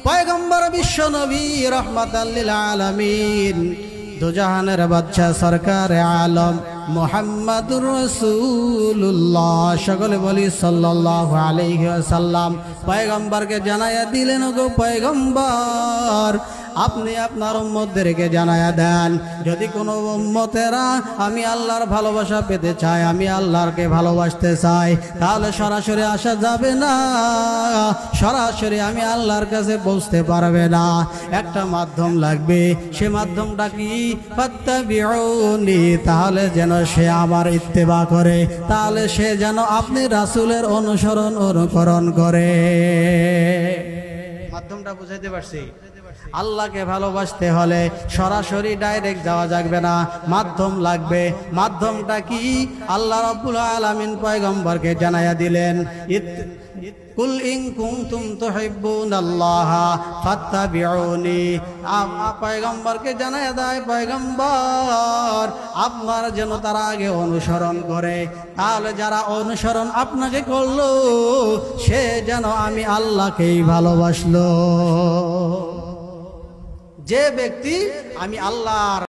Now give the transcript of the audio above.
পয়গম্বর বিশ্ব নবী রহমাতাল লিল আলামিন দুজাহানের বাদশা সরকার আলম মুহাম্মাদুর রাসূলুল্লাহ সকলে বলি সাল্লাল্লাহু আলাইহি ওয়াসাল্লাম পয়গম্বরকে জানায়া দিলেন গো পয়গম্বর আপনি আপনার উম্মতদেরকে জানায়া দেন যদি কোনো উম্মতেরা আমি আল্লাহর ভালোবাসা পেতে চাই আমি আল্লাহকে ভালোবাসতে চাই তাহলে সরাসরি আসা যাবে না সরাসরি আমি আল্লাহর কাছে পৌঁছতে পারবে না একটা মাধ্যম লাগবে সে মাধ্যমটা কি ফাত্তাবিউনি তাহলে যেন সে আমার ইত্তেবা করে তাহলে সে যেন আপনি রাসূলের অনুকরণ করে মাধ্যমটা বুঝাইতে পারছি আল্লাহকে ভালোবাসতে হলে সরাসরি ডাইরেক্ট যাওয়া যাবে না মাধ্যম লাগবে মাধ্যমটা কি আল্লাহ রাব্বুল আলামিন পয়গম্বরকে জানায়া দিলেন কুল ইন কুনতুম তুহিব্বুনাল্লাহ ফাত্তাবিউনি পয়গম্বরকে জানায়া দেয় পয়গম্বর আপনার যেন তারা আগে অনুসরণ করে তাহলে যারা অনুসরণ আপনাকে করলো সে যেন আমি আল্লাহকেই ভালোবাসলো যে ব্যক্তি আমি আল্লাহর